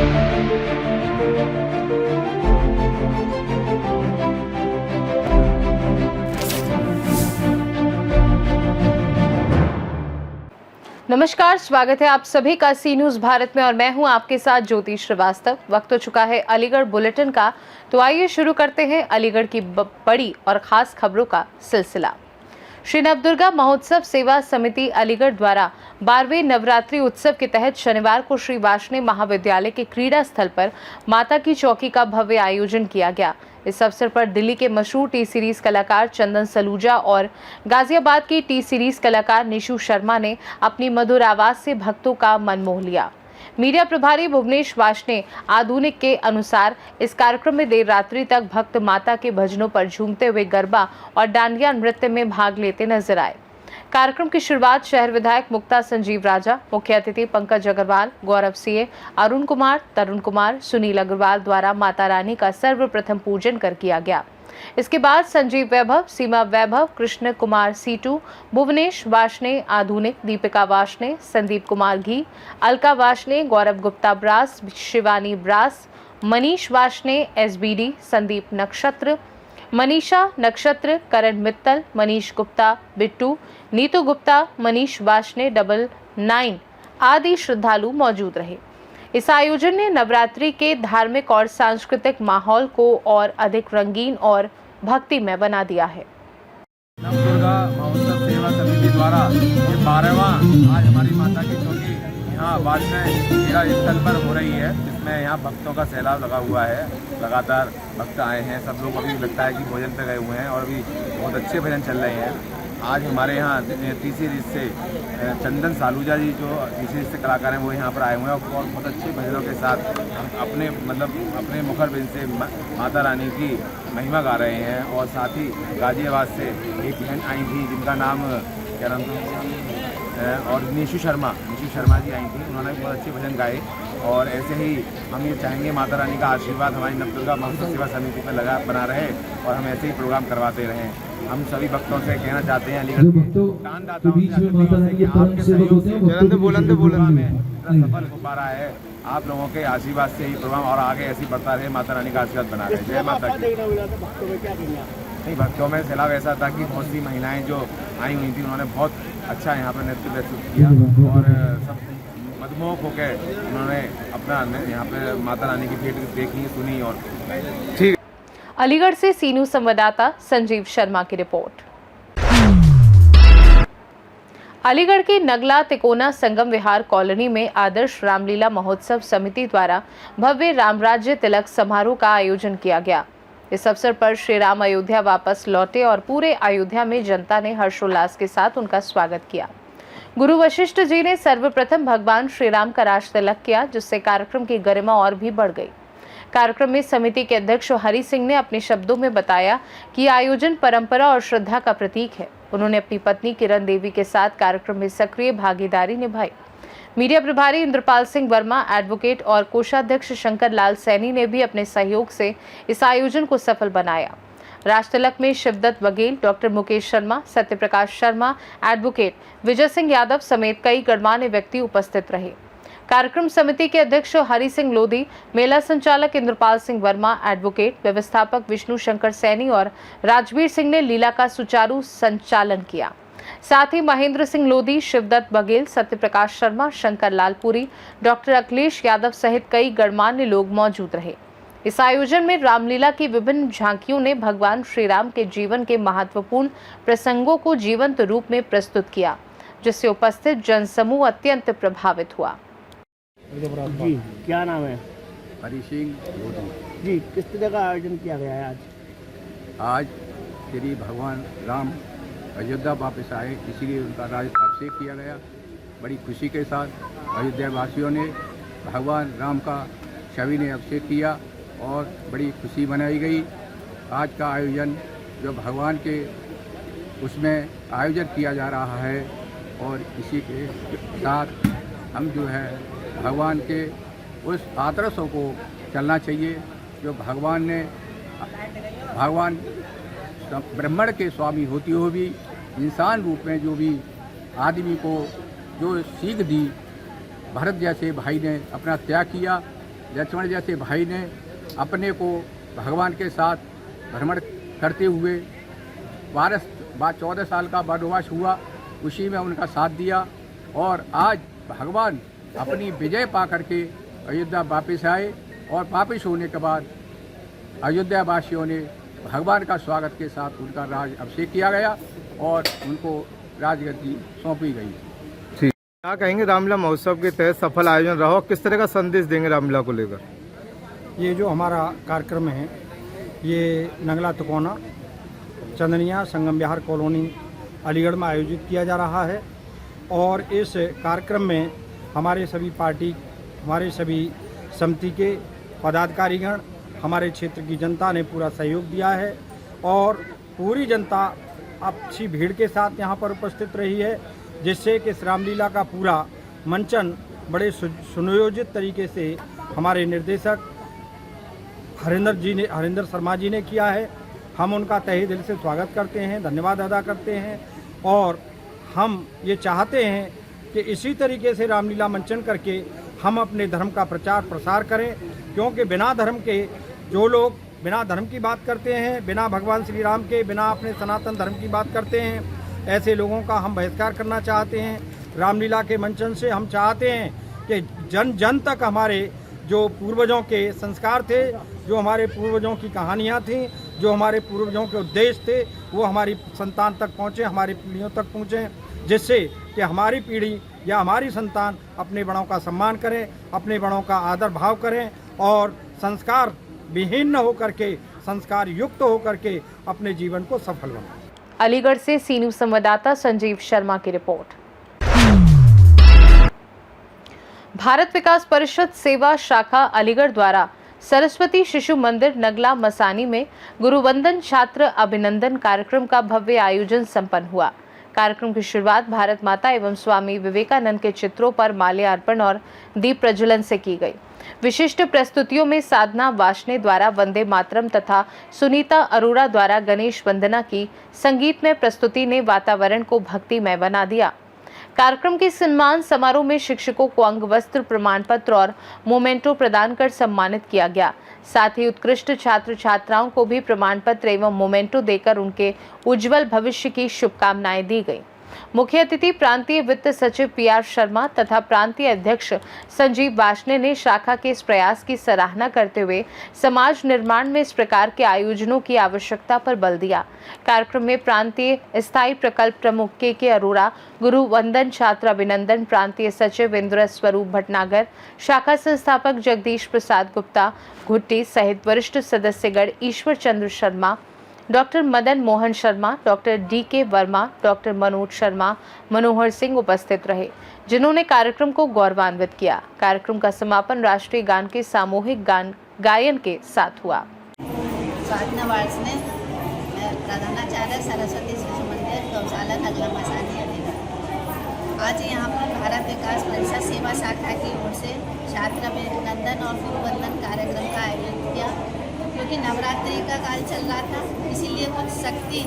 नमस्कार, स्वागत है आप सभी का सी न्यूज भारत में और मैं हूं आपके साथ ज्योति श्रीवास्तव। वक्त हो चुका है अलीगढ़ बुलेटिन का, तो आइए शुरू करते हैं अलीगढ़ की बड़ी और खास खबरों का सिलसिला। श्री नवदुर्गा महोत्सव सेवा समिति अलीगढ़ द्वारा 12वें नवरात्रि उत्सव के तहत शनिवार को श्री वार्ष्णेय महाविद्यालय के क्रीड़ा स्थल पर माता की चौकी का भव्य आयोजन किया गया। इस अवसर पर दिल्ली के मशहूर टी सीरीज कलाकार चंदन सलूजा और गाजियाबाद की टी सीरीज कलाकार निशु शर्मा ने अपनी मधुर आवाज से भक्तों का मन मोह लिया। मीडिया प्रभारी भुवनेश वार्ष्णेय आधुनिक के अनुसार इस कार्यक्रम में देर रात्रि तक भक्त माता के भजनों पर झूमते हुए गरबा और डांडिया नृत्य में भाग लेते नजर आए। कार्यक्रम की शुरुआत शहर विधायक मुक्ता संजीव राजा, मुख्य अतिथि पंकज अग्रवाल, गौरव सीए, अरुण कुमार, तरुण कुमार, सुनील अग्रवाल द्वारा माता रानी का सर्वप्रथम पूजन कर किया गया। इसके बाद संजीव वैभव, सीमा वैभव, कृष्ण कुमार सीटू, भुवनेश वार्ष्णेय आधुनिक, दीपिका वार्ष्णेय, संदीप कुमार घी, Alka Varshney, Gaurav Gupta brass, Shivani brass, Manish Varshney SBD, Sandeep Nakshatra, Manisha नक्षत्र, करण मित्तल, मनीष गुप्ता बिट्टू, नीतू गुप्ता, मनीष वार्ष्णेय 99 आदि श्रद्धालु मौजूद रहे। इस आयोजन ने नवरात्रि के धार्मिक और सांस्कृतिक माहौल को और अधिक रंगीन और भक्तिमय बना दिया है। नवदुर्गा महोत्सव सेवा समिति द्वारा ये 12वां आज हमारी माता की चौकी यहाँ वार्ष्णेय क्रीड़ा स्थल पर हो रही है, जिसमें यहाँ भक्तों का सैलाब लगा हुआ है। लगातार भक्त आए हैं, सब लोग अभी लगता है कि भोजन पे गए हुए हैं और अभी बहुत अच्छे भजन चल रहे हैं। आज हमारे यहाँ टी सीरीज से चंदन सालूजा जी जो टी सीरीज से कलाकार हैं वो यहाँ पर आए हुए हैं और बहुत अच्छे भजनों के साथ अपने मुखर बिन से माता रानी की महिमा गा रहे हैं। और साथ ही गाजियाबाद से एक बहन आई थी जिनका नाम क्या नाम था, और निशु शर्मा जी आई थी, उन्होंने बहुत अच्छे भजन गाए। और ऐसे ही हम ये चाहेंगे माता रानी का आशीर्वाद हमारी नवदुर्गा महोत्सव सेवा समिति पर बना रहे और हम ऐसे ही प्रोग्राम करवाते रहें। हम सभी भक्तों से कहना चाहते हैं अलीगढ़ सफल हो पा रहा है, आप लोगों के आशीर्वाद से ही प्रोग्राम और आगे ऐसे बढ़ता रहे, माता रानी का आशीर्वाद बना रहे। जय माता की। नहीं, भक्तों में सैलाब ऐसा था कि बहुत सी महिलाएं जो आई हुई थी उन्होंने बहुत अच्छा यहाँ पर नृत्य प्रस्तुत किया और सब मदमोहक होकर उन्होंने अपना यहाँ पे माता रानी की भेंट देखी, सुनी। और ठीक अलीगढ़ से सी न्यूज संवाददाता संजीव शर्मा की रिपोर्ट। अलीगढ़ की नगला तिकोना संगम विहार कॉलोनी में आदर्श रामलीला महोत्सव समिति द्वारा भव्य रामराज्य तिलक समारोह का आयोजन किया गया। इस अवसर पर श्री राम अयोध्या वापस लौटे और पूरे अयोध्या में जनता ने हर्षोल्लास के साथ उनका स्वागत किया। गुरु वशिष्ठ जी ने सर्वप्रथम भगवान श्री राम का राज तिलक किया, जिससे कार्यक्रम की गरिमा और भी बढ़ गई। कार्यक्रम में समिति के अध्यक्ष हरि सिंह ने अपने शब्दों में बताया कि आयोजन परंपरा और श्रद्धा का प्रतीक है। उन्होंने अपनी पत्नी किरण देवी के साथ कार्यक्रम में सक्रिय भागीदारी निभाई। मीडिया प्रभारी इंद्रपाल सिंह वर्मा, एडवोकेट और कोषाध्यक्ष शंकर लाल सैनी ने भी अपने सहयोग से इस आयोजन को सफल बनाया। राज तिलक में शिवदत्त बघेल, डॉक्टर मुकेश शर्मा, सत्यप्रकाश शर्मा, एडवोकेट विजय सिंह यादव समेत कई गणमान्य व्यक्ति उपस्थित रहे। कार्यक्रम समिति के अध्यक्ष हरि सिंह लोधी, मेला संचालक इंद्रपाल सिंह वर्मा, एडवोकेट, व्यवस्थापक विष्णु शंकर सैनी और राजवीर सिंह ने लीला का सुचारू संचालन किया। साथ ही महेंद्र सिंह लोधी, शिवदत्त बघेल, सत्यप्रकाश शर्मा, शंकर लालपुरी, डॉक्टर अखिलेश यादव सहित कई गणमान्य लोग मौजूद रहे। इस आयोजन में रामलीला की विभिन्न झांकियों ने भगवान श्री राम के जीवन के महत्वपूर्ण प्रसंगों को जीवंत रूप में प्रस्तुत किया, जिससे उपस्थित जनसमूह अत्यंत प्रभावित हुआ। जी, क्या नाम है? हरि सिंह लोधी। जी, किस तरह का आयोजन किया गया है आज? आज श्री भगवान राम अयोध्या वापस आए, इसीलिए उनका राज अभिषेक किया गया। बड़ी खुशी के साथ अयोध्या वासियों ने भगवान राम का छवि ने अभिषेक किया और बड़ी खुशी मनाई गई। आज का आयोजन जो भगवान के उसमें आयोजन किया जा रहा है और इसी के साथ हम जो है भगवान के उस आदर्शों को चलना चाहिए जो भगवान ब्रह्मांड के स्वामी होते हुए भी इंसान रूप में जो भी आदमी को जो सीख दी, भरत जैसे भाई ने अपना त्याग किया लक्ष्मण जैसे भाई ने अपने को भगवान के साथ भ्रमण करते हुए 14 साल का वनवास हुआ, उसी में उनका साथ दिया और आज भगवान अपनी विजय पा करके अयोध्या वापस आए और वापस होने के बाद अयोध्या वासियों ने भगवान का स्वागत के साथ उनका राज अभिषेक किया गया और उनको राजगद्दी सौंपी गई। क्या कहेंगे रामलीला महोत्सव के तहत सफल आयोजन रहा, किस तरह का संदेश देंगे रामलीला को लेकर? ये जो हमारा कार्यक्रम है ये नंगला तिकोना चंदनिया संगम विहार कॉलोनी अलीगढ़ में आयोजित किया जा रहा है और इस कार्यक्रम में हमारे सभी पार्टी, हमारे सभी समिति के पदाधिकारीगण, हमारे क्षेत्र की जनता ने पूरा सहयोग दिया है और पूरी जनता अच्छी भीड़ के साथ यहाँ पर उपस्थित रही है, जिससे कि इस रामलीला का पूरा मंचन बड़े सुनियोजित तरीके से हमारे निर्देशक हरिंदर शर्मा जी ने किया है। हम उनका तहे दिल से स्वागत करते हैं, धन्यवाद अदा करते हैं और हम ये चाहते हैं कि इसी तरीके से रामलीला मंचन करके हम अपने धर्म का प्रचार प्रसार करें, क्योंकि बिना धर्म के जो लोग बिना धर्म की बात करते हैं, बिना भगवान श्री राम के, बिना अपने सनातन धर्म की बात करते हैं, ऐसे लोगों का हम बहिष्कार करना चाहते हैं। रामलीला के मंचन से हम चाहते हैं कि जन जन तक हमारे जो पूर्वजों के संस्कार थे, जो हमारे पूर्वजों की कहानियाँ थीं, जो हमारे पूर्वजों के उद्देश्य थे, वो हमारी संतान तक पहुँचे, हमारी पीढ़ियों तक पहुँचें, जिससे कि हमारी पीढ़ी या हमारी संतान अपने बड़ों का सम्मान करें, अपने बड़ों का आदर भाव करें और संस्कार विहीन न होकर के संस्कार युक्त होकर के अपने जीवन को सफल बनाएं। अलीगढ़ से सी न्यूज़ संवाददाता संजीव शर्मा की रिपोर्ट। भारत विकास परिषद सेवा शाखा अलीगढ़ द्वारा सरस्वती शिशु मंदिर नगला मसानी में गुरुवंदन छात्र अभिनंदन कार्यक्रम का भव्य आयोजन संपन्न हुआ। कार्यक्रम की शुरुआत भारत माता एवं स्वामी विवेकानंद के चित्रों पर माल्यार्पण और दीप प्रज्वलन से की गई। विशिष्ट प्रस्तुतियों में साधना वाशने द्वारा वंदे मातरम तथा सुनीता अरोड़ा द्वारा गणेश वंदना की संगीतमय प्रस्तुति ने वातावरण को भक्तिमय बना दिया। कार्यक्रम के सम्मान समारोह में शिक्षकों को अंग वस्त्र, प्रमाण पत्र और मोमेंटो प्रदान कर सम्मानित किया गया। साथ ही उत्कृष्ट छात्र छात्राओं को भी प्रमाण पत्र एवं मोमेंटो देकर उनके उज्जवल भविष्य की शुभकामनाएं दी गई। मुख्य अतिथि प्रांतीय वित्त सचिव पीआर शर्मा तथा प्रांतीय अध्यक्ष संजीव वाशने ने शाखा के इस प्रयास की सराहना करते हुए समाज निर्माण में इस प्रकार के आयोजनों की आवश्यकता पर बल दिया। कार्यक्रम में प्रांतीय स्थायी प्रकल्प प्रमुख के अरोड़ा, गुरु वंदन छात्र अभिनंदन प्रांतीय सचिव इंद्र स्वरूप भटनागर, शाखा संस्थापक जगदीश प्रसाद गुप्ता घुट्टी सहित वरिष्ठ सदस्यगण Ishwar Chandra Sharma, doctor Madan Mohan Sharma, doctor D K. Verma, doctor Manoj Sharma, Manohar Singh उपस्थित रहे, जिन्होंने कार्यक्रम को गौरवान्वित किया। कार्यक्रम का समापन राष्ट्रीय गान के सामूहिक गायन के साथ हुआ। साधना वासने प्रधानाचार्य सरस्वती शिशु मंदिर गौशाला नगला मसानी अलीगढ़। आज यहाँ पर भारत विकास परिषद सेवा शाखा की ओर से छात्र अभिनंदन और गुरुवंदन कार्यक्रम का आयोजन किया, क्योंकि नवरात्रि का काल चल रहा था, इसीलिए कुछ शक्ति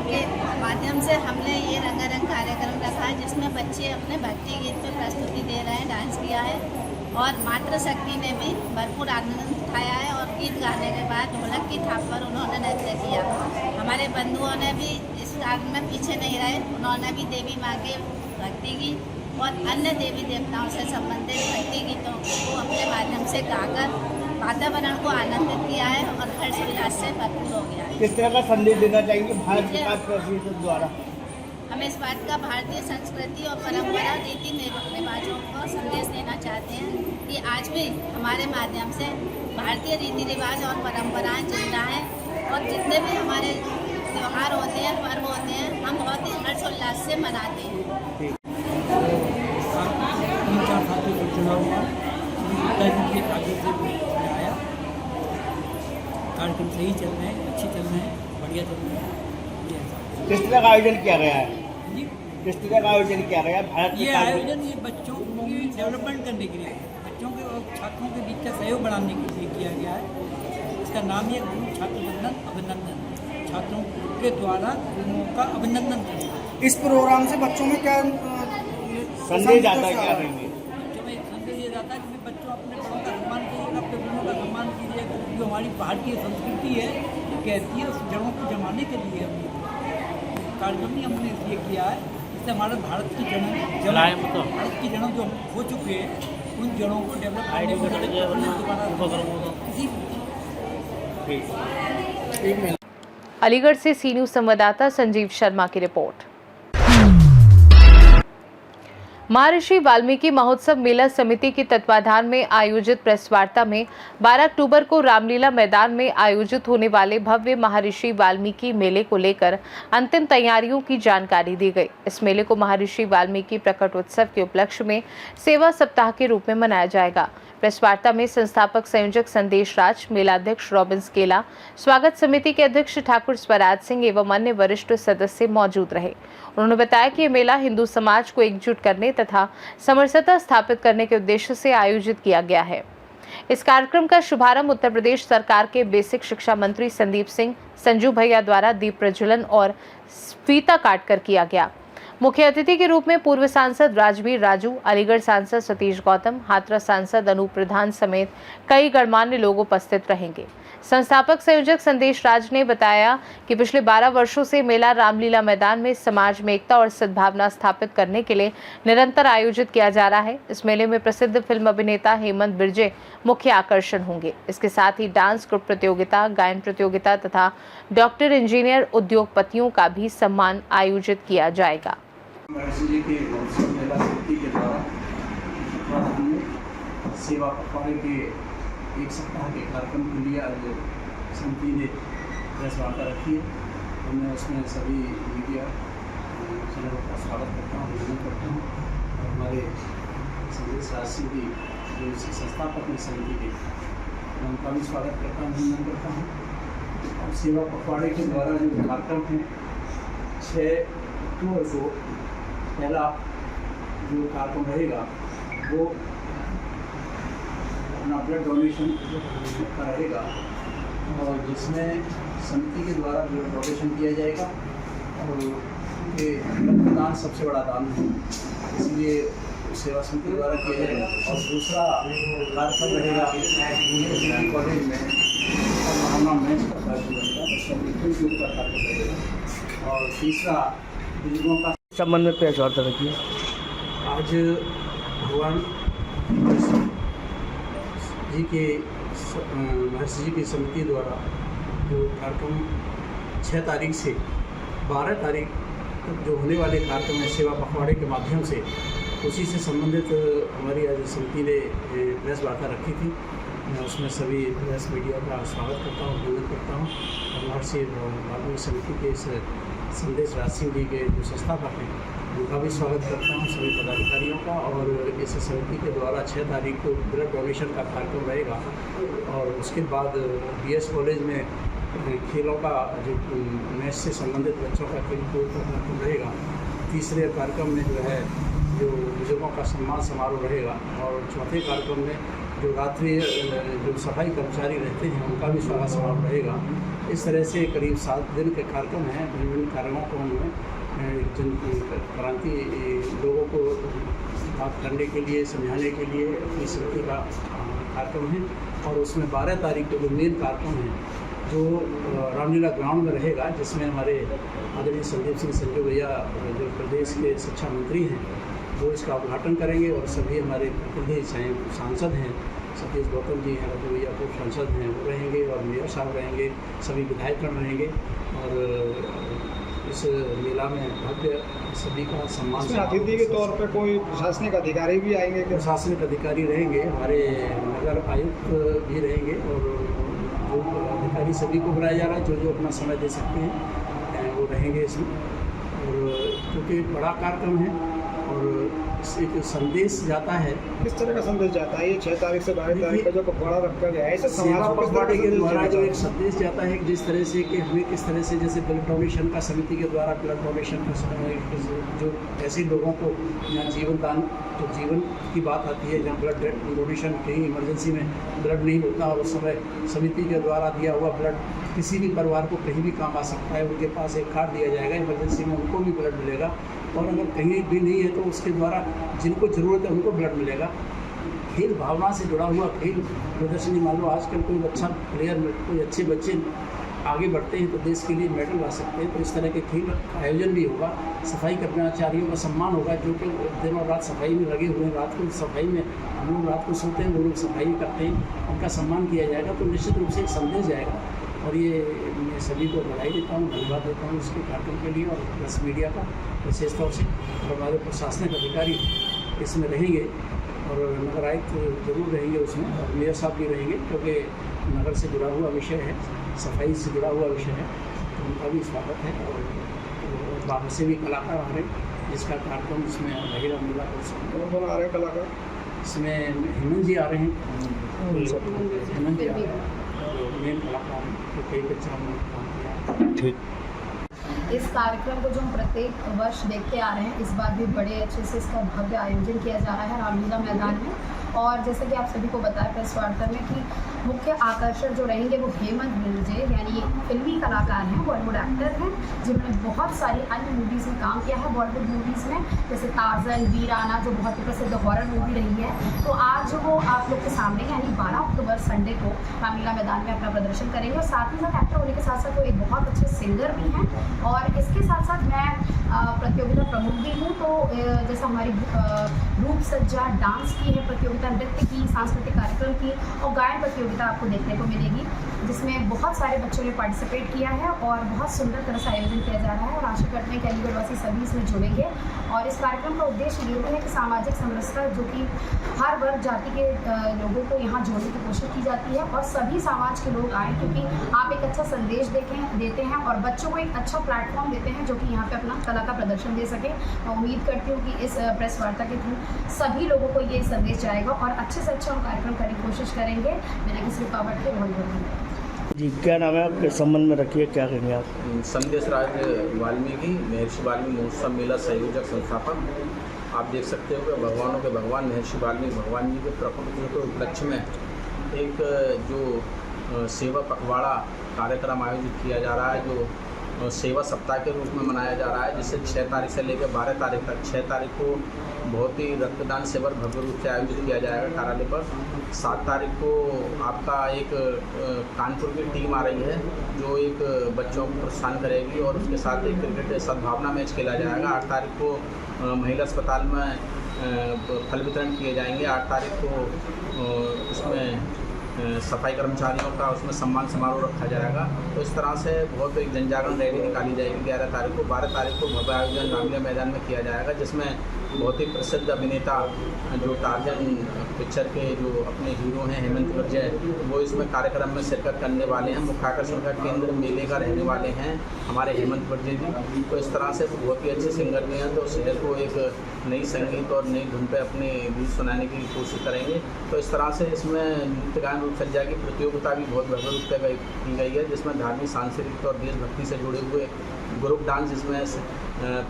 के माध्यम से हमने ये रंगारंग कार्यक्रम रखा है, जिसमें बच्चे अपने भक्ति गीत पर प्रस्तुति दे रहे हैं, डांस किया है और मातृशक्ति ने भी भरपूर आनंद उठाया है और गीत गाने के बाद ढोलक की थाप पर उन्होंने नृत्य किया। हमारे बंधुओं ने भी इस कार्य में पीछे नहीं रहे, उन्होंने भी देवी माँ के भक्ति गीत और अन्य देवी देवताओं से संबंधित भक्ति गीतों को अपने माध्यम से गाकर वातावरण को आनंदित किया है और हर्षोल्लास से भरपूर हो गया है। किस तरह का संदेश देना चाहेंगे भारत विकास परिषद द्वारा? हम इस बात का भारतीय संस्कृति और परंपरा रीति रिवाजों को संदेश देना चाहते हैं कि आज भी हमारे माध्यम से भारतीय रीति रिवाज और परंपराएं जिंदा हैं और जितने भी हमारे त्यौहार होते हैं, पर्व होते हैं, हम बहुत ही हर्षोल्लास से मनाते हैं। कार्यक्रम सही चल रहे हैं, अच्छे चल रहे हैं, बढ़िया चल रहे हैं। किस तरह का आयोजन किया गया है? जी, किस तरह का आयोजन किया गया है? भारत ये विकास आयोजन ये बच्चों की डेवलपमेंट करने के लिए, बच्चों के और छात्रों के बीच का सहयोग बढ़ाने के लिए किया गया है। इसका नाम है गुरु छात्र वंदन अभिनंदन, छात्रों के द्वारा गुरुओं का अभिनंदन करना। इस प्रोग्राम से बच्चों में क्या संदेश आता है? क्या बच्चों में एक संदेश ये जाता है कि बच्चों अपने बड़ों का सम्मान जो हमारी भारतीय संस्कृति है वो कहती है, उस जड़ों को जमाने के लिए हमने कार्यक्रम ही हमने इसलिए किया है, इससे हमारे भारत की जड़ों जो हो चुके हैं उन जड़ों को डेवलप करने किसी अलीगढ़ से सी न्यूज़ संवाददाता संजीव शर्मा की रिपोर्ट। महर्षि वाल्मीकि महोत्सव मेला समिति के तत्वाधान में आयोजित प्रेस वार्ता में 12 अक्टूबर को रामलीला मैदान में आयोजित होने वाले भव्य महर्षि वाल्मीकि मेले को लेकर अंतिम तैयारियों की जानकारी दी गई। इस मेले को महर्षि वाल्मीकि प्रकट उत्सव के उपलक्ष्य में सेवा सप्ताह के रूप में मनाया जाएगा। प्रेस वार्ता में संस्थापक संयोजक संदेश राज, मेलाध्यक्ष रॉबिन्स केला, स्वागत समिति के अध्यक्ष ठाकुर स्वराज सिंह एवं अन्य वरिष्ठ सदस्य मौजूद रहे। उन्होंने बताया कि ये मेला हिंदू समाज को एकजुट करने तथा समरसता स्थापित करने के उद्देश्य से आयोजित किया गया है। इस कार्यक्रम का शुभारंभ उत्तर प्रदेश सरकार के बेसिक शिक्षा मंत्री संदीप सिंह संजू भैया द्वारा दीप प्रज्वलन और फीता काटकर किया गया। मुख्य अतिथि के रूप में पूर्व सांसद राजवीर राजू, अलीगढ़ सांसद सतीश गौतम, हाथरस सांसद अनूप प्रधान समेत कई गणमान्य लोग उपस्थित रहेंगे। संस्थापक संयोजक संदेश राज ने बताया कि पिछले 12 वर्षों से मेला रामलीला मैदान में समाज में एकता और सद्भावना स्थापित करने के लिए निरंतर आयोजित किया जा रहा है। इस मेले में प्रसिद्ध फिल्म अभिनेता हेमंत बिरजे मुख्य आकर्षण होंगे। इसके साथ ही डांस ग्रुप प्रतियोगिता, गायन प्रतियोगिता तथा डॉक्टर, इंजीनियर, उद्योगपतियों का भी सम्मान आयोजित किया जाएगा। महर्षि जी के महोत्सव मेला समिति के द्वारा सेवा पखवाड़े के एक सप्ताह के कार्यक्रम के लिए आज समिति ने प्रेस वार्ता रखी है। मैं उसमें सभी मीडिया चैनलों का स्वागत करता हूँ, अभिनंदन करता हूँ और हमारे संदेश राज सिंह जी जो इसके संस्थापक हैं समिति के, मैं उनका भी स्वागत करता हूँ, अभिनंदन करता हूँ। और सेवा पखवाड़े के द्वारा जो कार्यक्रम है 6 अक्टूबर को पहला जो कार्यक्रम रहेगा वो अपना ब्लड डोनेशन का रहेगा और जिसमें समिति के द्वारा ब्लड डोनेशन किया जाएगा और ये रक्तदान सबसे बड़ा दान है, इसलिए सेवा समिति द्वारा किया जाएगा। और दूसरा कार्यक्रम रहेगा यूनिवर्सिटी कॉलेज में महाना मैच का कार्यक्रम रहेगा और तीसरा बुजुर्गों का संबंध में प्रेस वार्ता रखी है। आज भगवान जी के महर्षि जी की समिति द्वारा जो कार्यक्रम 6 तारीख से 12 तारीख तक जो होने वाले कार्यक्रम है सेवा पखवाड़े के माध्यम से, उसी से संबंधित हमारी आज समिति ने प्रेस वार्ता रखी थी। मैं उसमें सभी प्रेस मीडिया का स्वागत करता हूँ, अभिनंदन करता हूँ और महर्षि वाल्मीकि समिति के इस संदेश राज सिंह जी के जो संस्थापक हैं उनका भी स्वागत करता हूँ, सभी पदाधिकारियों का। और इस समिति के द्वारा 6 तारीख को ब्लड डोनेशन का कार्यक्रम रहेगा और उसके बाद BS कॉलेज में खेलों का जो मैच से संबंधित बच्चों का खेल कूद का कार्यक्रम रहेगा। तीसरे कार्यक्रम में जो है जो बुजुर्गों का सम्मान समारोह रहेगा और चौथे कार्यक्रम में जो रात्रि जो सफाई कर्मचारी रहते हैं उनका भी स्वागत समारोह रहेगा। इस तरह से करीब 7 दिन के कार्यक्रम हैं। विभिन्न कार्यक्रमों को उन्होंने क्रांति लोगों को बात करने के लिए, समझाने के लिए इस समिति का कार्यक्रम है और उसमें 12 तारीख को जो मेन कार्यक्रम है जो रामलीला ग्राउंड में रहेगा, जिसमें हमारे आदरणीय संदीप सिंह संजू भैया जो प्रदेश के शिक्षा मंत्री हैं वो इसका उद्घाटन करेंगे और सभी हमारे प्रतिनिधि चाहे सांसद हैं, सतीश गौतम जी हैं, रघु भैया पूर्व सांसद हैं वो रहेंगे और मेयर साहब रहेंगे, सभी विधायकगण रहेंगे और इस मेला में भव्य सभी का सम्मान। अतिथि के तौर पर कोई प्रशासनिक अधिकारी भी आएंगे? प्रशासनिक अधिकारी रहेंगे, हमारे नगर आयुक्त भी रहेंगे और जो अधिकारी सभी को बुलाया जा रहा है जो अपना समय दे सकते हैं वो रहेंगे इसमें। और क्योंकि बड़ा कार्यक्रम है और एक संदेश जाता है। किस तरह का संदेश जाता है? ये 6 तारीख से 12 तारीख का जो पखवाड़ा रखा गया है, सेवा पखवाड़े के द्वारा जो एक संदेश जाता है जिस तरह से कि हमें किस तरह से जैसे ब्लड डोनेशन का समिति के द्वारा ब्लड डोनेशन का जो ऐसे लोगों को यहाँ जीवन दान जो जीवन की बात आती है जहाँ ब्लड डोनेशन कहीं इमरजेंसी में ब्लड नहीं होता और उस समय समिति के द्वारा दिया हुआ ब्लड किसी भी परिवार को कहीं भी काम आ सकता है। उनके पास एक कार्ड दिया जाएगा, इमरजेंसी में उनको भी ब्लड मिलेगा और अगर कहीं भी नहीं है तो उसके द्वारा जिनको ज़रूरत है उनको ब्लड मिलेगा। खेल भावना से जुड़ा हुआ खेल प्रदर्शनी। मान लो आजकल कोई अच्छा प्लेयर, कोई अच्छे बच्चे आगे बढ़ते हैं तो देश के लिए मेडल ला सकते हैं। तो इस तरह के खेल आयोजन भी होगा। सफाई कर्मचारियों का सम्मान होगा जो कि दिन और रात सफाई में लगे हुए हैं। रात को सफाई में हम लोग रात को सोते हैं, वो लोग सफाई करते हैं, उनका सम्मान किया जाएगा। तो निश्चित रूप से एक संदेश जाएगा। और ये मैं सभी को बधाई देता हूँ, धन्यवाद देता हूँ इसके कार्यक्रम के लिए और प्रेस मीडिया का विशेष तौर से। और हमारे प्रशासनिक अधिकारी इसमें रहेंगे और नगर आयुक्त जरूर रहेंगे उसमें, और मेयर साहब भी रहेंगे, क्योंकि नगर से जुड़ा हुआ विषय है, सफाई से जुड़ा हुआ विषय है। तो उनका भी स्वागत है। और बाहर से भी कलाकार आ रहे हैं जिसका कार्यक्रम इसमें रहेगा। मेला कौन आ रहे हैं कलाकार? इसमें हेमंत जी आ रहे हैं, हेमंत जी आ रहे हैं, मेन कलाकार हैं, तो कई बच्चा हमने काम किया। ठीक। इस कार्यक्रम को जो हम प्रत्येक वर्ष देखते आ रहे हैं, इस बार भी बड़े अच्छे से इसका भव्य आयोजन किया जा रहा है रामलीला मैदान में। और जैसे कि आप सभी को बताया प्रेस वार्ता में कि मुख्य आकर्षण जो रहेंगे वो हेमंत बिर्जे, यानी एक फिल्मी कलाकार हैं, बॉलीवुड एक्टर हैं, जिन्होंने बहुत सारी अन्य मूवीज़ में काम किया है बॉलीवुड मूवीज़ में, जैसे टार्ज़न, वीराना जो बहुत ही प्रसिद्ध हॉरर मूवी रही है। तो आज वो आप लोग के सामने यानी 12 अक्टूबर संडे को रामलीला मैदान में अपना प्रदर्शन करेंगे। और साथ ही साथ एक्टर होने के साथ साथ वो एक बहुत अच्छे सिंगर भी हैं। और इसके साथ साथ मैं प्रतियोगिता प्रमुख भी हूँ। तो जैसे हमारी रूप सज्जा डांस की है प्रतियोगिता, नृत्य की, सांस्कृतिक कार्यक्रम की और गायन प्रतियोगिता आपको देखने को मिलेगी, जिसमें बहुत सारे बच्चों ने पार्टिसिपेट किया है और बहुत सुंदर तरह से आयोजन किया जा रहा है। और आशा करते हैं कि अलीगढ़ वासी सभी इसमें जुड़ेंगे। और इस कार्यक्रम का उद्देश्य ये भी है कि सामाजिक समरसता, जो कि हर वर्ग जाति के लोगों को यहाँ जोड़ने की कोशिश की जाती है, और सभी समाज के लोग आएँ, क्योंकि आप एक अच्छा संदेश देते हैं और बच्चों को एक अच्छा प्लेटफॉर्म देते हैं जो कि यहाँ पे अपना कला का प्रदर्शन दे सके। मैं उम्मीद करती हूँ कि इस प्रेस वार्ता के थ्रू सभी लोगों को ये संदेश जाएगा और अच्छे से अच्छा हम कार्यक्रम करने की कोशिश करेंगे। मैंने किसी रुकावट के बहुत बहुत जी, क्या नाम है आपके संबंध में रखिए, क्या कहेंगे आप? संदेश राज वाल्मीकि, महर्षि वाल्मीकि महोत्सव मेला संयोजक संस्थापक। आप देख सकते हो कि भगवानों के भगवान महर्षि वाल्मीकि भगवान जी के प्रकट के उपलक्ष्य में एक जो सेवा पखवाड़ा कार्यक्रम आयोजित किया जा रहा है, जो सेवा सप्ताह के रूप में मनाया जा रहा है, जिससे 6 तारीख से लेकर 12 तारीख तक, 6 तारीख को बहुत ही रक्तदान शिविर भव्य रूप से आयोजित किया जाएगा कार्यालय पर। 7 तारीख को आपका एक कानपुर की टीम आ रही है जो एक बच्चों को प्रोत्साहन करेगी और उसके साथ एक क्रिकेट सद्भावना मैच खेला जाएगा। 8 तारीख को महिला अस्पताल में फल वितरण किए जाएंगे। 8 तारीख को उसमें सफाई कर्मचारियों का उसमें सम्मान समारोह रखा जाएगा। तो इस तरह से बहुत एक जन जागरण रैली निकाली जाएगी 11 तारीख को। 12 तारीख को भव्य आयोजन रामलीला मैदान में किया जाएगा, जिसमें बहुत ही प्रसिद्ध अभिनेता जो टार्जन पिक्चर के जो अपने हीरो हैं हेमंत बिर्जे, वो इसमें कार्यक्रम में शिरकत करने वाले हैं। मुख्य आकर्षण का केंद्र मेले का रहने वाले हैं हमारे हेमंत बिर्जे जी। तो इस तरह से बहुत ही अच्छे सिंगर भी हैं, तो शहर को एक नई संगीत और नई धुन पे अपने गीत सुनाने की कोशिश करेंगे। तो इस तरह से इसमें नृत्य गायन रूप सज्जा की प्रतियोगिता भी बहुत भव्य रूप से की गई है, जिसमें धार्मिक, सांस्कृतिक और देशभक्ति से जुड़े हुए ग्रुप डांस इसमें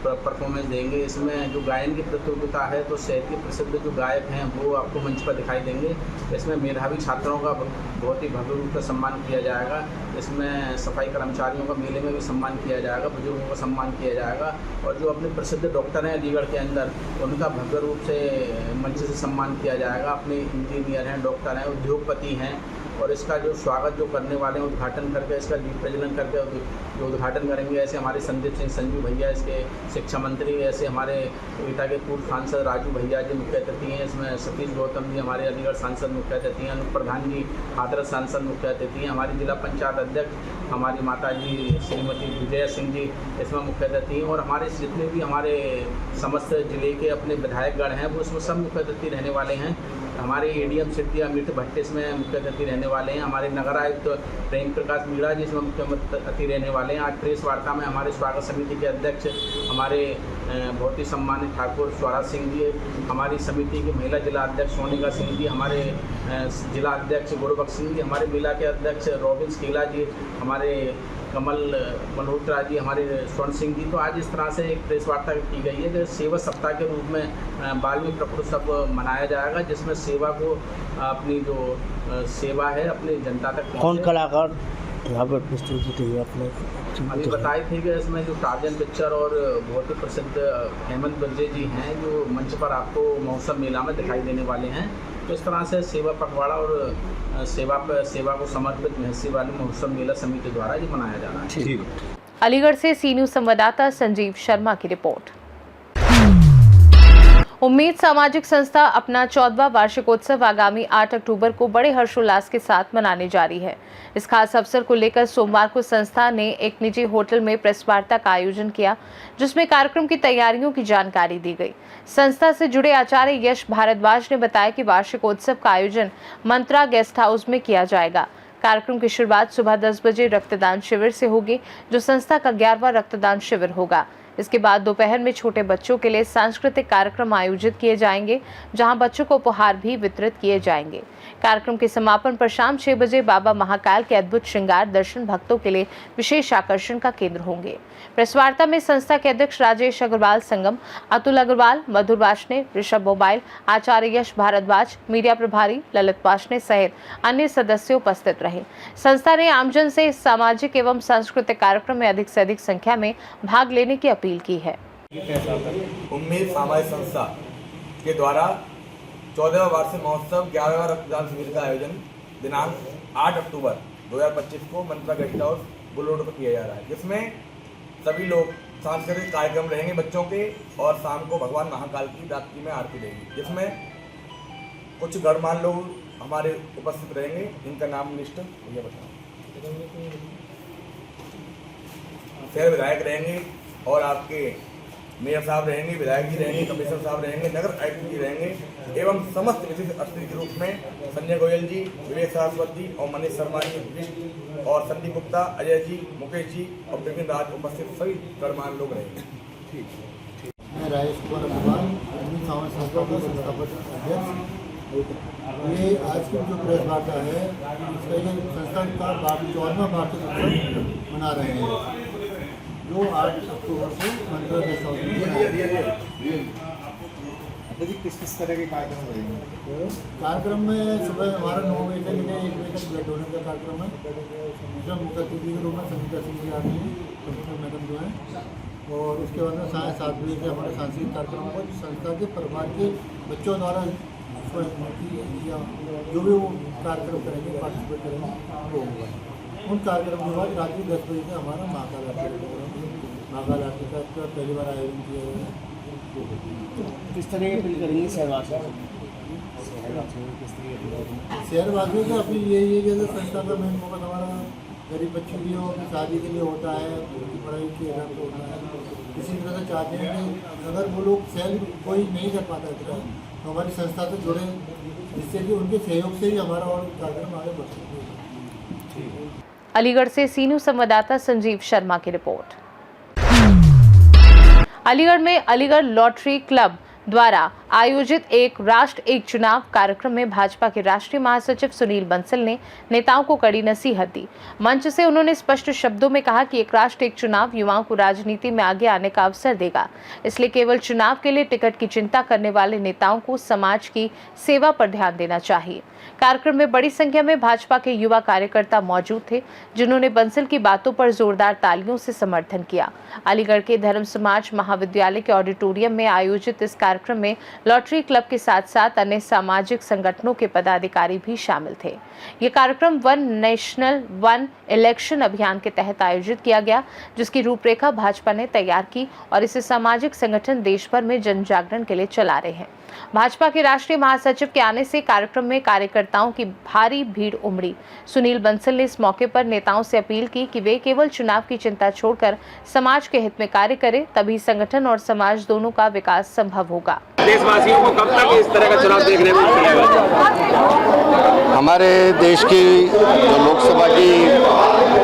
परफॉर्मेंस देंगे। इसमें जो गायन की प्रतियोगिता है तो शहर के प्रसिद्ध जो गायक हैं वो आपको मंच पर दिखाई देंगे। इसमें मेधावी छात्रों का बहुत ही भव्य रूप से सम्मान किया जाएगा। इसमें सफाई कर्मचारियों का मेले में भी सम्मान किया जाएगा, बुजुर्गों का सम्मान किया जाएगा, और जो अपने प्रसिद्ध डॉक्टर हैं अलीगढ़ के अंदर उनका भव्य रूप से मंच से सम्मान किया जाएगा। अपने इंजीनियर हैं, डॉक्टर हैं, उद्योगपति हैं, और इसका जो स्वागत जो करने वाले हैं उद्घाटन करके, इसका दीप प्रज्वलन करके जो उद्घाटन करेंगे, ऐसे हमारे संदीप सिंह संजू भैया इसके शिक्षा मंत्री, ऐसे हमारे एटा के पूर्व सांसद राजू भैया जी मुख्य अतिथि हैं। इसमें सतीश गौतम जी हमारे अलीगढ़ सांसद मुख्य अतिथि हैं। अनूप प्रधान जी हाथरस सांसद मुख्य अतिथि हैं। हमारी जिला पंचायत अध्यक्ष हमारी माता जी श्रीमती विजया सिंह जी इसमें मुख्य अतिथि हैं, और हमारे जितने भी हमारे समस्त जिले के अपने विधायकगण हैं वो इसमें सब मुख्य अतिथि रहने वाले हैं। हमारे एडीएम सिटी अमित भट्ट इसमें मुख्य अतिथि रहने वाले हैं। हमारे नगर आयुक्त प्रेम प्रकाश मीणा जी इसमें मुख्य अतिथि रहने वाले हैं। आज प्रेस वार्ता में हमारे स्वागत समिति के अध्यक्ष हमारे बहुत ही सम्मानित ठाकुर स्वराज सिंह जी, हमारी समिति की महिला जिला अध्यक्ष सोनिका सिंह जी, हमारे जिला अध्यक्ष गुरुबख्श सिंह जी, हमारे मेला के अध्यक्ष रोबिन स्कीला जी, हमारे कमल मल्होत्रा जी, हमारे स्वर्ण सिंह जी। तो आज इस तरह से एक प्रेस वार्ता की गई है जो सेवा सप्ताह के रूप में वाल्मीकि प्रकटोत्सव मनाया जाएगा, जिसमें सेवा को अपनी जो सेवा है अपनी जनता तक। कौन कलाकार यहाँ पर प्रस्तुति दी आपने? अभी बताए थे कि इसमें जो टार्जन पिक्चर और बहुत ही प्रसिद्ध हेमंत बिर्जे जी हैं जो मंच पर आपको महोत्सव मेला में दिखाई देने वाले हैं। तो इस तरह से सेवा पखवाड़ा और सेवा को समर्पित महर्षि वाल्मीकि महोत्सव मेला समिति द्वारा ये मनाया जा रहा है। अलीगढ़ से सी न्यूज संवाददाता संजीव शर्मा की रिपोर्ट। उम्मीद सामाजिक संस्था अपना 14वां वार्षिकोत्सव आगामी 8 अक्टूबर को बड़े हर्षोल्लास के साथ मनाने जा रही है। इस खास अवसर को लेकर सोमवार को संस्था ने एक निजी होटल में प्रेस वार्ता का आयोजन किया, जिसमें कार्यक्रम की तैयारियों की जानकारी दी गई। संस्था से जुड़े आचार्य यश भारद्वाज ने बताया कि वार्षिकोत्सव का आयोजन मंत्रा गेस्ट हाउस में किया जाएगा। कार्यक्रम की शुरुआत सुबह 10 बजे रक्तदान शिविर से होगी, जो संस्था का 11वां रक्तदान शिविर होगा। इसके बाद दोपहर में छोटे बच्चों के लिए सांस्कृतिक कार्यक्रम आयोजित किए जाएंगे, जहां बच्चों को उपहार भी वितरित किए जाएंगे। कार्यक्रम के समापन पर शाम 6 बजे बाबा महाकाल के अद्भुत श्रृंगार दर्शन भक्तों के लिए विशेष आकर्षण का केंद्र होंगे। प्रेस वार्ता में संस्था के अध्यक्ष राजेश अग्रवाल संगम, अतुल अग्रवाल, मधुर वार्ष्णेय, ऋषभ मोबाइल, आचार्य यश भारद्वाज, मीडिया प्रभारी ललित वार्ष्णेय सहित अन्य सदस्य उपस्थित रहे। संस्था ने आमजन से इस सामाजिक एवं सांस्कृतिक कार्यक्रम में अधिक से अधिक संख्या में भाग लेने की अपील की है। उम्मीद सामाजिक संस्था के द्वारा 14वां वार्षिक महोत्सव 11वां रक्तदान शिविर का आयोजन दिनांक 8 अक्टूबर 2025 को मंत्रा गेस्ट हाउस बुल रोड पर किया जा रहा है, जिसमें सभी लोग सांस्कृतिक कार्यक्रम रहेंगे बच्चों के, और शाम को भगवान महाकाल की रात्रि में आरती रहेगी, जिसमें कुछ गणमान्य लोग हमारे उपस्थित रहेंगे, जिनका नाम लिस्ट भैया बताओ। शहर विधायक रहेंगे और आपके मेयर साहब रहेंगे, विधायक जी रहेंगे, कमिश्नर साहब रहेंगे, नगर आयुक्त जी रहेंगे एवं समस्त विशिष्ट अतिथि के रूप में संजय गोयल जी, विवेक सारस्वत जी और मनीष शर्मा जी और संदीप गुप्ता, अजय जी, मुकेश जी और विपिन राज उपस्थित सभी गणमान्य लोग रहेंगे। मैं राजेश कुमार अग्रवाल, उम्मीद सामाजिक संस्था का संस्थापक अध्यक्ष। ये आज की जो प्रेस वार्ता है, इसका संस्था का 14वां वार्षिकोत्सव मना रहे हैं, जो 8 अक्टूबर से मंत्रा गेस्ट हाउस में किस तरह के कार्यक्रम रहेंगे? कार्यक्रम में सुबह हमारा 9 बजे से लेकर 1 बजे तक ब्लड डोनेट का कार्यक्रम है, जिसमें मुख्य अतिथि के रूप में संगीता सिंह जी आती हैं, कमिश्नर मैडम जो हैं, और उसके बाद में 7:30 बजे से हमारे सांस्कृतिक कार्यक्रम होगा, जो संस्था के परिवार के बच्चों द्वारा या जो भी वो कार्यक्रम करेंगे, पार्टिसिपेट करेंगे, वो होगा। उन कार्यक्रम के बाद रात्रि 10 बजे से हमारा महाकाल आरती का पहली बार आयोजन किया गया है। किस तरह की अपील करेंगे शहरवासियों की? अपील यही है कि अगर संस्था का मेन फोकस हमारा गरीब बच्चों की हो, शादी के लिए होता है, उनकी पढ़ाई के लिए होता है, इसी तरह से चाहते हैं कि अगर वो लोग सेल्फ कोई नहीं कर पाता इतना, तो हमारी संस्था से जुड़े, जिससे कि उनके सहयोग से ही हमारा और कार्यक्रम आगे बढ़ सकते हैं। अलीगढ़ से सी न्यूज संवाददाता संजीव शर्मा की रिपोर्ट। अलीगढ़ में अलीगढ़ लॉटरी क्लब द्वारा आयोजित एक राष्ट्र एक चुनाव कार्यक्रम में भाजपा के राष्ट्रीय महासचिव सुनील बंसल ने नेताओं को कड़ी नसीहत दी। मंच से उन्होंने स्पष्ट शब्दों में कहा कि एक राष्ट्र एक चुनाव युवाओं को राजनीति में आगे आने का अवसर देगा, इसलिए केवल चुनाव के लिए टिकट की चिंता करने वाले नेताओं को समाज की सेवा पर ध्यान देना चाहिए। कार्यक्रम में बड़ी संख्या में भाजपा के युवा कार्यकर्ता मौजूद थे, जिन्होंने बंसल की बातों पर जोरदार तालियों से समर्थन किया। अलीगढ़ के धर्म समाज महाविद्यालय के ऑडिटोरियम में आयोजित इस कार्यक्रम में लॉटरी क्लब के साथ साथ अन्य सामाजिक संगठनों के पदाधिकारी भी शामिल थे। ये कार्यक्रम वन नेशनल वन इलेक्शन अभियान के तहत आयोजित किया गया, जिसकी रूपरेखा भाजपा ने तैयार की और इसे सामाजिक संगठन देश भर में जन जागरण के लिए चला रहे हैं। भाजपा के राष्ट्रीय महासचिव के आने से कार्यक्रम में कार्यकर्ताओं की भारी भीड़ उमड़ी। सुनील बंसल ने इस मौके पर नेताओं से अपील की कि वे केवल चुनाव की चिंता छोड़कर समाज के हित में कार्य करें, तभी संगठन और समाज दोनों का विकास संभव होगा। देशवासियों को कब तक इस तरह का चुनाव देखने को मिलेगा? हमारे देश की जो लोकसभा की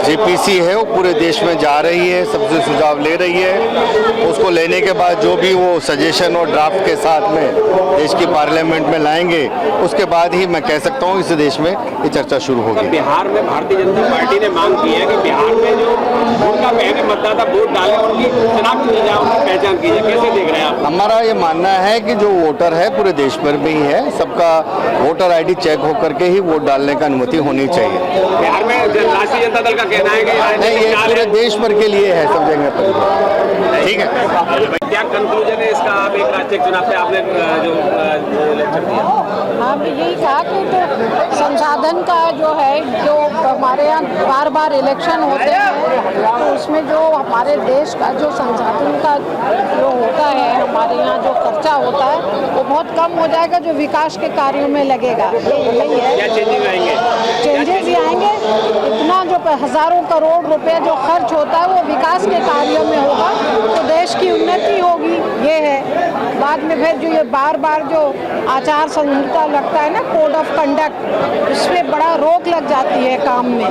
जेपीसी है वो पूरे देश में जा रही है, सबसे सुझाव ले रही है। उसको लेने के बाद जो भी वो सजेशन और ड्राफ्ट के साथ में देश की पार्लियामेंट में लाएंगे, उसके बाद ही मैं कह सकता हूँ इस देश में ये चर्चा शुरू होगी। बिहार में भारतीय जनता पार्टी ने मांग की है कि बिहार में जो उनका पहले मतदाता वोट डाले, उनकी शनाख्त की जाए, उनकी पहचान की जाए। कैसे देख रहे हैं आप? हमारा ये मानना है कि जो वोटर है पूरे देश भर में ही है, सबका वोटर ID चेक होकर के ही वोट डालने का अनुमति होनी चाहिए। बिहार में राष्ट्रीय जनता दल का कहना है कि नहीं, ये पूरे देश भर के लिए है, सब जगह पर। ठीक है, क्या कंक्लूजन है इसका? आप एक राष्ट्रीय चुनाव पे आपने जो लेक्चर दिया, हमने यही कहा कि तो संसाधन का जो है, जो हमारे यहाँ बार बार इलेक्शन होते हैं, तो उसमें जो हमारे देश का जो संसाधन का जो होता है, हमारे यहाँ जो खर्चा होता है वो बहुत कम हो जाएगा, जो विकास के कार्यों में लगेगा। यही है। क्या चेंजेस आएंगे? चेंजेस ये आएंगे, इतना जो हज़ारों करोड़ रुपए जो खर्च होता है वो विकास के कार्यों में होगा, तो देश की उन्नति होगी। ये है। बाद में फिर जो ये बार बार जो आचार संहिता लगता है ना, कोड ऑफ कंडक्ट, इसमें बड़ा रोक लग जाती है काम में,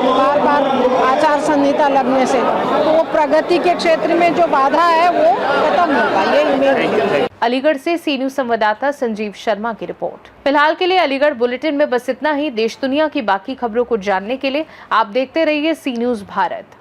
बार बार आचार संहिता लगने से, तो वो प्रगति के क्षेत्र में जो बाधा है वो खत्म होगा। ये मेरी अलीगढ़ से सी न्यूज़ संवाददाता संजीव शर्मा की रिपोर्ट। फिलहाल के लिए अलीगढ़ बुलेटिन में बस इतना ही। देश दुनिया की बाकी खबरों को जानने के लिए आप देखते रहिए सी न्यूज़ भारत।